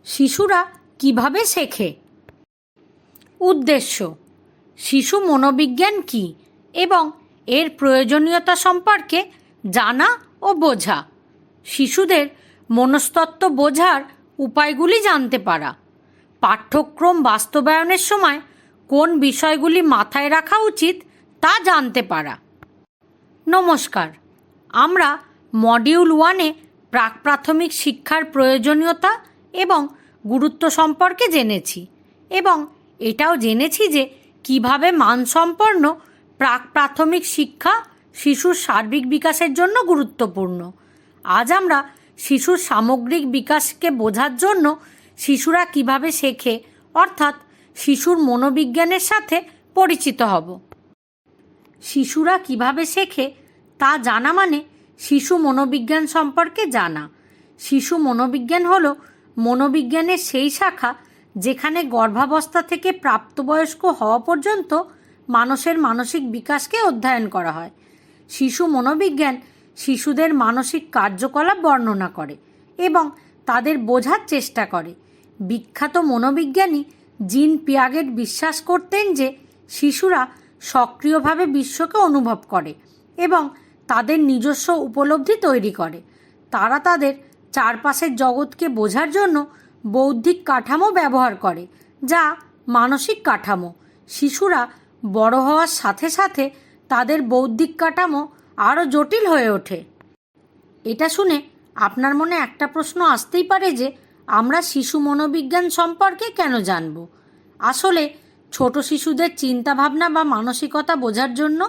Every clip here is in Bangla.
শিশুরা কিভাবে শেখে? উদ্দেশ্য: শিশু মনোবিজ্ঞান কী এবং এর প্রয়োজনীয়তা সম্পর্কে জানা ও বোঝা। শিশুদের মনস্তত্ত্ব বোঝার উপায়গুলি জানতে পারা। পাঠ্যক্রম বাস্তবায়নের সময় কোন বিষয়গুলি মাথায় রাখা উচিত তা জানতে পারা। নমস্কার, আমরা মডিউল 1-এ প্রাক প্রাথমিক শিক্ষার প্রয়োজনীয়তা এবং গুরুত্ব সম্পর্কে জেনেছি এবং এটাও জেনেছি যে কিভাবে মানসম্পন্ন প্রাক প্রাথমিক শিক্ষা শিশুর সার্বিক বিকাশের জন্য গুরুত্বপূর্ণ। আজ আমরা শিশুর সামগ্রিক বিকাশকে বোঝার জন্য শিশুরা কিভাবে শেখে অর্থাৎ শিশুর মনোবিজ্ঞানের সাথে পরিচিত হব। শিশুরা কিভাবে শেখে তা জানা মানে শিশু মনোবিজ্ঞান সম্পর্কে জানা। শিশু মনোবিজ্ঞান হলো মনোবিজ্ঞানের সেই শাখা যেখানে গর্ভাবস্থা থেকে প্রাপ্তবয়স্ক হওয়া পর্যন্ত মানুষের মানসিক বিকাশকে অধ্যয়ন করা হয়। শিশু মনোবিজ্ঞান শিশুদের মানসিক কার্যকলাপ বর্ণনা করে এবং তাদের বোঝার চেষ্টা করে। বিখ্যাত মনোবিজ্ঞানী জিন পিয়াগেট বিশ্বাস করতেন যে শিশুরা সক্রিয়ভাবে বিশ্বকে অনুভব করে এবং তাদের নিজস্ব উপলব্ধি তৈরি করে। তারা তাদের চারপাশের জগৎকে বোঝার জন্য বৌদ্ধিক কাঠামো ব্যবহার করে, যা মানসিক কাঠামো। শিশুরা বড় হওয়ার সাথে সাথে তাদের বৌদ্ধিক কাঠামো আরও জটিল হয়ে ওঠে। এটা শুনে আপনার মনে একটা প্রশ্ন আসতেই পারে যে আমরা শিশু মনোবিজ্ঞান সম্পর্কে কেন জানব? আসলে ছোট শিশুদের চিন্তাভাবনা বা মানসিকতা বোঝার জন্য,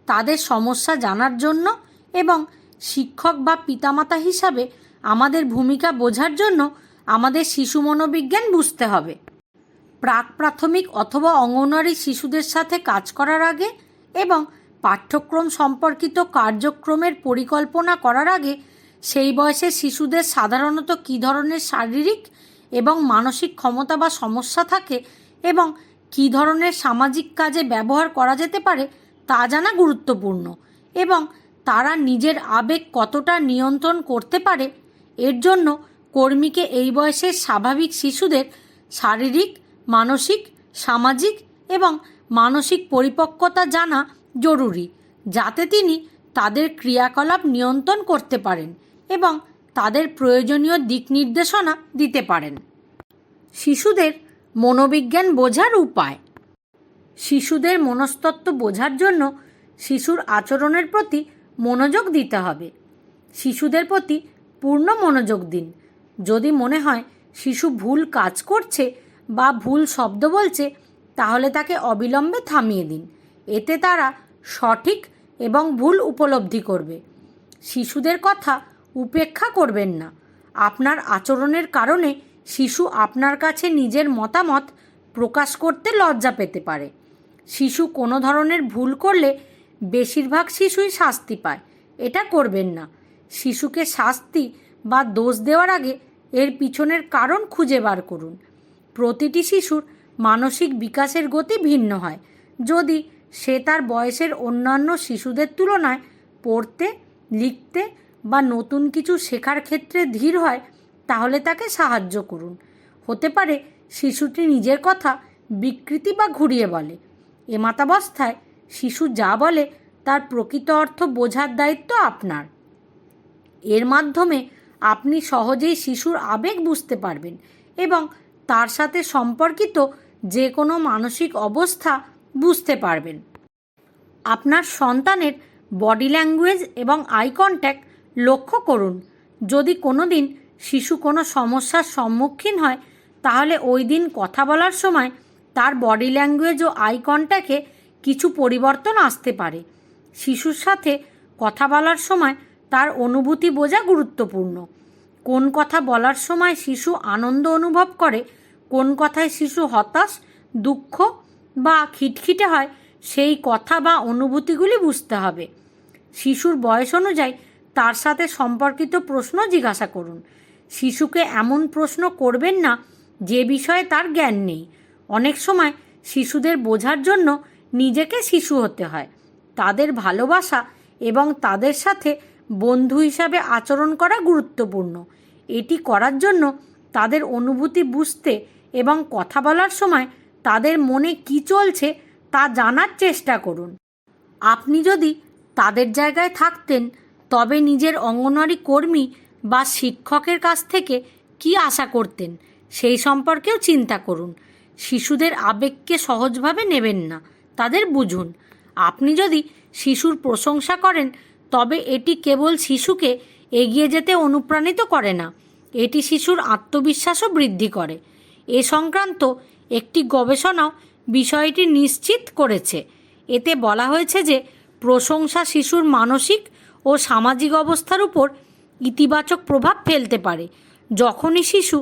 তাদের সমস্যা জানার জন্য এবং শিক্ষক বা পিতামাতা হিসাবে আমাদের ভূমিকা বোঝার জন্য আমাদের শিশু মনোবিজ্ঞান বুঝতে হবে। প্রাক প্রাথমিক অথবা অঙ্গনওয়াড়ি শিশুদের সাথে কাজ করার আগে এবং পাঠ্যক্রম সম্পর্কিত কার্যক্রমের পরিকল্পনা করার আগে সেই বয়সের শিশুদের সাধারণত কী ধরনের শারীরিক এবং মানসিক ক্ষমতা বা সমস্যা থাকে এবং কী ধরনের সামাজিক কাজে ব্যবহার করা যেতে পারে তা জানা গুরুত্বপূর্ণ এবং তারা নিজের আবেগ কতটা নিয়ন্ত্রণ করতে পারে এর জন্য কর্মীকে এই বয়সের স্বাভাবিক শিশুদের শারীরিক, মানসিক, সামাজিক এবং মানসিক পরিপক্কতা জানা জরুরি, যাতে তিনি তাদের ক্রিয়াকলাপ নিয়ন্ত্রণ করতে পারেন এবং তাদের প্রয়োজনীয় দিক নির্দেশনা দিতে পারেন। শিশুদের মনোবিজ্ঞান বোঝার উপায়। শিশুদের মনস্তত্ত্ব বোঝার জন্য শিশুর আচরণের প্রতি মনোযোগ দিতে হবে। শিশুদের প্রতি পূর্ণ মনোযোগ দিন। যদি মনে হয় শিশু ভুল কাজ করছে বা ভুল শব্দ বলছে, তাহলে তাকে অবিলম্বে থামিয়ে দিন। এতে তারা সঠিক এবং ভুল উপলব্ধি করবে। শিশুদের কথা উপেক্ষা করবেন না। আপনার আচরণের কারণে শিশু আপনার কাছে নিজের মতামত প্রকাশ করতে লজ্জা পেতে পারে। শিশু কোনো ধরনের ভুল করলে বেশিরভাগ শিশুই শাস্তি পায়। এটা করবেন না। শিশুকে শাস্তি বা দোষ দেওয়ার আগে এর পিছনের কারণ খুঁজে বার করুন। প্রতিটি শিশুর মানসিক বিকাশের গতি ভিন্ন হয়। যদি সে তার বয়সের অন্যান্য শিশুদের তুলনায় পড়তে, লিখতে বা নতুন কিছু শেখার ক্ষেত্রে ধীর হয়, তাহলে তাকে সাহায্য করুন। হতে পারে শিশুটি নিজের কথা বিকৃতি বা ঘুরিয়ে বলে। এমাতাবস্থায় শিশু যা বলে তার প্রকৃত অর্থ বোঝার দায়িত্ব আপনার। এর মাধ্যমে আপনি সহজেই শিশুর আবেগ বুঝতে পারবেন এবং তার সাথে সম্পর্কিত যে কোনো মানসিক অবস্থা বুঝতে পারবেন। আপনার সন্তানের বডি ল্যাঙ্গুয়েজ এবং আই কন্ট্যাক্ট লক্ষ্য করুন। যদি কোনো দিন শিশু কোনো সমস্যার সম্মুখীন হয়, তাহলে ওই দিন কথা বলার সময় তার বডি ল্যাঙ্গুয়েজ ও আই কন্ট্যাক্টে কিছু পরিবর্তন আসতে পারে। শিশুর সাথে কথা বলার সময় তার অনুভূতি বোঝা গুরুত্বপূর্ণ। কোন কথা বলার সময় শিশু আনন্দ অনুভব করে, কোন কথায় শিশু হতাশ, দুঃখ বা খিটখিটে হয়, সেই কথা বা অনুভূতিগুলি বুঝতে হবে। শিশুর বয়স অনুযায়ী তার সাথে সম্পর্কিত প্রশ্ন জিজ্ঞাসা করুন। শিশুকে এমন প্রশ্ন করবেন না যে বিষয়ে তার জ্ঞান নেই। অনেক সময় শিশুদের বোঝার জন্য নিজেকে শিশু হতে হয়। তাদের ভালোবাসা এবং তাদের সাথে বন্ধু হিসাবে আচরণ করা গুরুত্বপূর্ণ। এটি করার জন্য তাদের অনুভূতি বুঝতে এবং কথা বলার সময় তাদের মনে কী চলছে তা জানার চেষ্টা করুন। আপনি যদি তাদের জায়গায় থাকতেন তবে নিজের অঙ্গনওয়াড়ি কর্মী বা শিক্ষকের কাছ থেকে কী আশা করতেন সেই সম্পর্কেও চিন্তা করুন। শিশুদের আবেগকে সহজভাবে নেবেন না, তাদের বুঝুন। আপনি যদি শিশুর প্রশংসা করেন তবে এটি কেবল শিশুকে এগিয়ে যেতে অনুপ্রাণিত করে না, এটি শিশুর আত্মবিশ্বাসও বৃদ্ধি করে। এ সংক্রান্ত একটি গবেষণাও বিষয়টি নিশ্চিত করেছে। এতে বলা হয়েছে যে প্রশংসা শিশুর মানসিক ও সামাজিক অবস্থার উপর ইতিবাচক প্রভাব ফেলতে পারে। যখনই শিশু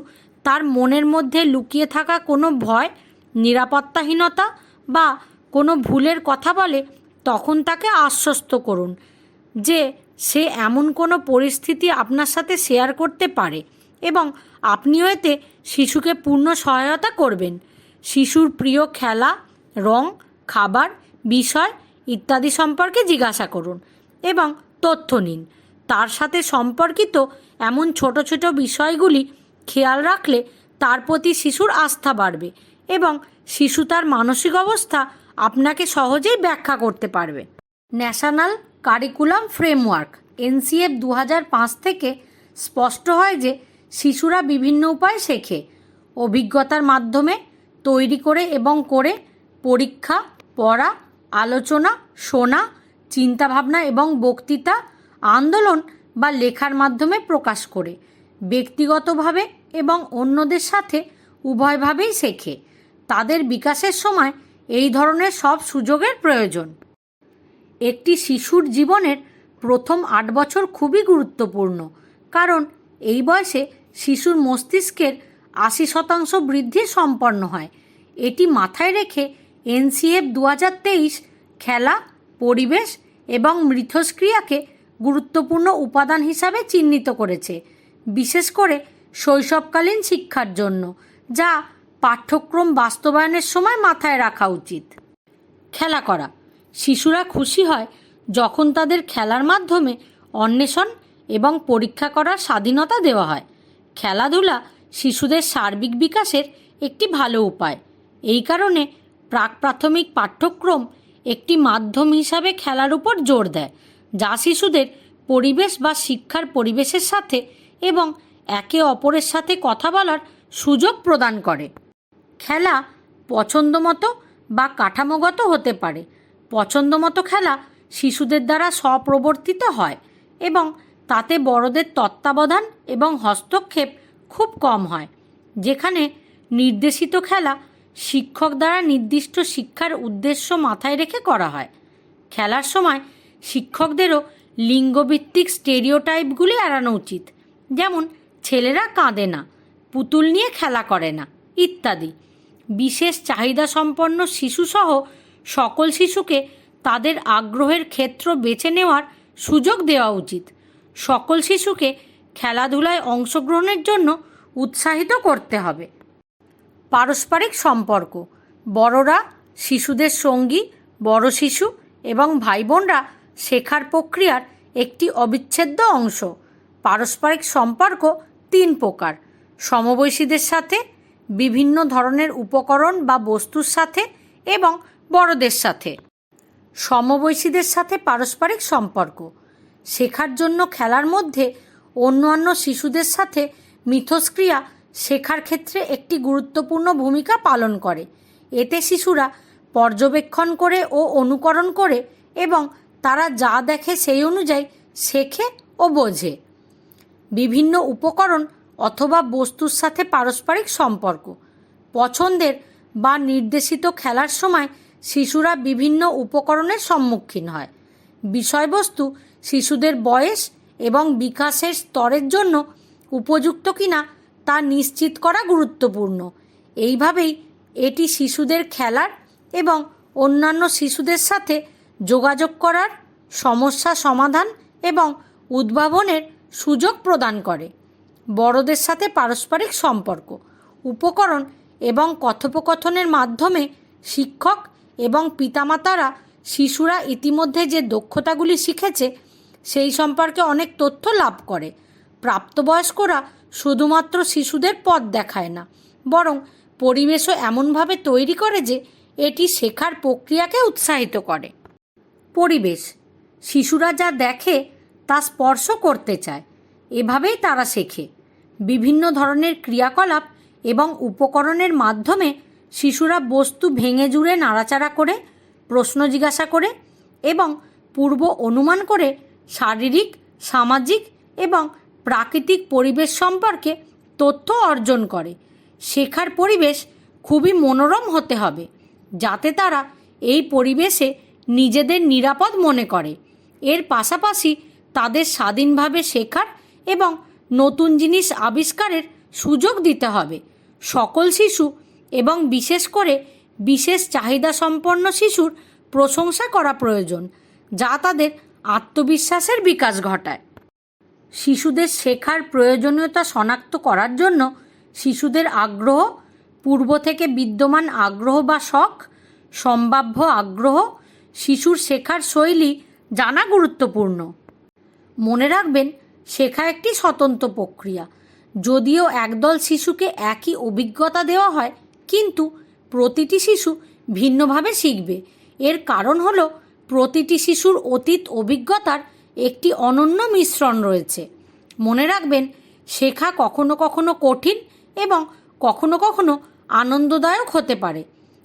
তার মনের মধ্যে লুকিয়ে থাকা কোনো ভয়, নিরাপত্তাহীনতা বা কোনো ভুলের কথা বলে তখন তাকে আশ্বস্ত করুন যে সে এমন কোনো পরিস্থিতি আপনার সাথে শেয়ার করতে পারে এবং আপনিও এতে শিশুকে পূর্ণ সহায়তা করবেন। শিশুর প্রিয় খেলা, রং, খাবার, বিষয় ইত্যাদি সম্পর্কে জিজ্ঞাসা করুন এবং তথ্য নিন। তার সাথে সম্পর্কিত এমন ছোট ছোট বিষয়গুলি খেয়াল রাখলে তার প্রতি শিশুর আস্থা বাড়বে এবং শিশু তার মানসিক অবস্থা আপনাকে সহজেই ব্যাখ্যা করতে পারবে। ন্যাশনাল কারিকুলাম ফ্রেমওয়ার্ক NCF 2005 থেকে স্পষ্ট হয় যে শিশুরা বিভিন্ন উপায়ে শেখে। অভিজ্ঞতার মাধ্যমে, তৈরি করে এবং করে, পরীক্ষা, পড়া, আলোচনা, শোনা, চিন্তাভাবনা এবং বক্তৃতা, আন্দোলন বা লেখার মাধ্যমে প্রকাশ করে, ব্যক্তিগতভাবে এবং অন্যদের সাথে উভয়ভাবেই শেখে। তাদের বিকাশের সময় এই ধরনের সব সুযোগের প্রয়োজন। একটি শিশুর জীবনের প্রথম 8 বছর খুবই গুরুত্বপূর্ণ, কারণ এই বয়সে শিশুর মস্তিষ্কের 80% বৃদ্ধি সম্পন্ন হয়। এটি মাথায় রেখে NCF 2023 খেলা, পরিবেশ এবং মিথস্ক্রিয়াকে গুরুত্বপূর্ণ উপাদান হিসাবে চিহ্নিত করেছে, বিশেষ করে শৈশবকালীন শিক্ষার জন্য, যা পাঠ্যক্রম বাস্তবায়নের সময় মাথায় রাখা উচিত। খেলা করা। শিশুরা খুশি হয় যখন তাদের খেলার মাধ্যমে অন্বেষণ এবং পরীক্ষা করার স্বাধীনতা দেওয়া হয়। খেলাধুলা শিশুদের সার্বিক বিকাশের একটি ভালো উপায়। এই কারণে প্রাক প্রাথমিক পাঠ্যক্রম একটি মাধ্যম হিসাবে খেলার উপর জোর দেয়, যা শিশুদের পরিবেশ বা শিক্ষার পরিবেশের সাথে এবং একে অপরের সাথে কথা বলার সুযোগ প্রদান করে। খেলা পছন্দমতো বা কাঠামোগত হতে পারে। পছন্দমতো খেলা শিশুদের দ্বারা স্বপ্রবর্তিত হয় এবং তাতে বড়দের তত্ত্বাবধান এবং হস্তক্ষেপ খুব কম হয়। যেখানে নির্দেশিত খেলা শিক্ষক দ্বারা নির্দিষ্ট শিক্ষার উদ্দেশ্য মাথায় রেখে করা হয়। খেলার সময় শিক্ষকদেরও লিঙ্গভিত্তিক স্টেরিওটাইপগুলি এড়ানো উচিত, যেমন ছেলেরা কাঁদে না, পুতুল নিয়ে খেলা করে না ইত্যাদি। বিশেষ চাহিদা সম্পন্ন শিশুসহ সকল শিশুকে তাদের আগ্রহের ক্ষেত্র বেছে নেওয়ার সুযোগ দেওয়া উচিত। সকল শিশুকে খেলাধুলায় অংশগ্রহণের জন্য উৎসাহিত করতে হবে। পারস্পরিক সম্পর্ক। বড়রা শিশুদের সঙ্গী, বড় শিশু এবং ভাই বোনরা শেখার প্রক্রিয়ার একটি অবিচ্ছেদ্য অংশ। পারস্পরিক সম্পর্ক 3 প্রকার: সমবয়সীদের সাথে, বিভিন্ন ধরনের উপকরণ বা বস্তুর সাথে এবং বড়দের সাথে। সমবয়সীদের সাথে পারস্পরিক সম্পর্ক শেখার জন্য খেলার মধ্যে অন্যান্য শিশুদের সাথে মিথস্ক্রিয়া শেখার ক্ষেত্রে একটি গুরুত্বপূর্ণ ভূমিকা পালন করে। এতে শিশুরা পর্যবেক্ষণ করে ও অনুকরণ করে এবং তারা যা দেখে সেই অনুযায়ী শেখে ও বোঝে। বিভিন্ন উপকরণ অথবা বস্তুর সাথে পারস্পরিক সম্পর্ক। পছন্দের বা নির্দেশিত খেলার সময় শিশুরা বিভিন্ন উপকরণের সম্মুখীন হয়। বিষয়বস্তু শিশুদের বয়স এবং বিকাশের স্তরের জন্য উপযুক্ত কিনা তা নিশ্চিত করা গুরুত্বপূর্ণ। এইভাবেই এটি শিশুদের খেলার এবং অন্যান্য শিশুদের সাথে যোগাযোগ করার, সমস্যা সমাধান এবং উদ্ভাবনের সুযোগ প্রদান করে। বড়দের সাথে পারস্পরিক সম্পর্ক। উপকরণ এবং কথোপকথনের মাধ্যমে শিক্ষক এবং পিতামাতারা শিশুরা ইতিমধ্যে যে দক্ষতাগুলি শিখেছে সেই সম্পর্কে অনেক তথ্য লাভ করে। প্রাপ্তবয়স্করা শুধুমাত্র শিশুদের পথ দেখায় না, বরং পরিবেশও এমনভাবে তৈরি করে যে এটি শেখার প্রক্রিয়াকে উৎসাহিত করে। পরিবেশ, শিশুরা যা দেখে তা স্পর্শ করতে চায়, এভাবেই তারা শেখে। বিভিন্ন ধরনের ক্রিয়াকলাপ এবং উপকরণের মাধ্যমে শিশুরা বস্তু ভেঙে জুড়ে নাড়াচাড়া করে, প্রশ্ন জিজ্ঞাসা করে এবং পূর্ব অনুমান করে শারীরিক, সামাজিক এবং প্রাকৃতিক পরিবেশ সম্পর্কে তথ্য অর্জন করে। শেখার পরিবেশ খুবই মনোরম হতে হবে, যাতে তারা এই পরিবেশে নিজেদের নিরাপদ মনে করে। এর পাশাপাশি তাদের স্বাধীনভাবে শেখার এবং নতুন জিনিস আবিষ্কারের সুযোগ দিতে হবে। সকল শিশু এবং বিশেষ করে বিশেষ চাহিদা সম্পন্ন শিশুর প্রশংসা করা প্রয়োজন, যা তাদের আত্মবিশ্বাসের বিকাশ ঘটায়। শিশুদের শেখার প্রয়োজনীয়তা শনাক্ত করার জন্য শিশুদের আগ্রহ, পূর্ব থেকে বিদ্যমান আগ্রহ বা শখ, সম্ভাব্য আগ্রহ, শিশুর শেখার শৈলী জানা গুরুত্বপূর্ণ। মনে রাখবেন, শেখা একটি স্বতন্ত্র প্রক্রিয়া। যদিও একদল শিশুকে একই অভিজ্ঞতা দেওয়া হয়, কিন্তু প্রতিটি শিশু ভিন্নভাবে শিখবে। এর কারণ হলো প্রতিটি শিশুর অতীত অভিজ্ঞতার একটি অনন্য মিশ্রণ রয়েছে। মনে রাখবেন, শেখা কখনো কখনো কঠিন এবং কখনো কখনো আনন্দদায়ক হতে পারে।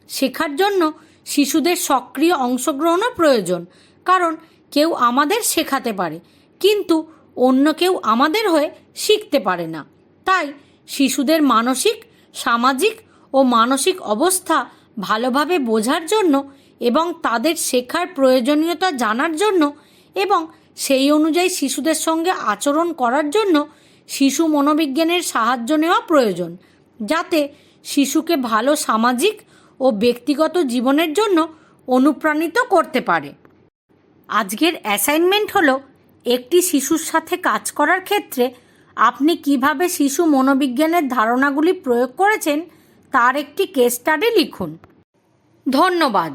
শেখার জন্য শিশুদের সক্রিয় অংশগ্রহণও প্রয়োজন, কারণ কেউ আমাদের শেখাতে পারে, কিন্তু অন্য কেউ আমাদের হয়ে শিখতে পারে না। তাই শিশুদের মানসিক, সামাজিক ও মানসিক অবস্থা ভালোভাবে বোঝার জন্য এবং তাদের শেখার প্রয়োজনীয়তা জানার জন্য এবং সেই অনুযায়ী শিশুদের সঙ্গে আচরণ করার জন্য শিশু মনোবিজ্ঞানের সাহায্য নেওয়া প্রয়োজন, যাতে শিশুকে ভালো সামাজিক ও ব্যক্তিগত জীবনের জন্য অনুপ্রাণিত করতে পারে। আজকের অ্যাসাইনমেন্ট হলো, একটি শিশুর সাথে কাজ করার ক্ষেত্রে আপনি কিভাবে শিশু মনোবিজ্ঞানের ধারণাগুলি প্রয়োগ করেছেন তার একটি কেস স্টাডি লিখুন। ধন্যবাদ।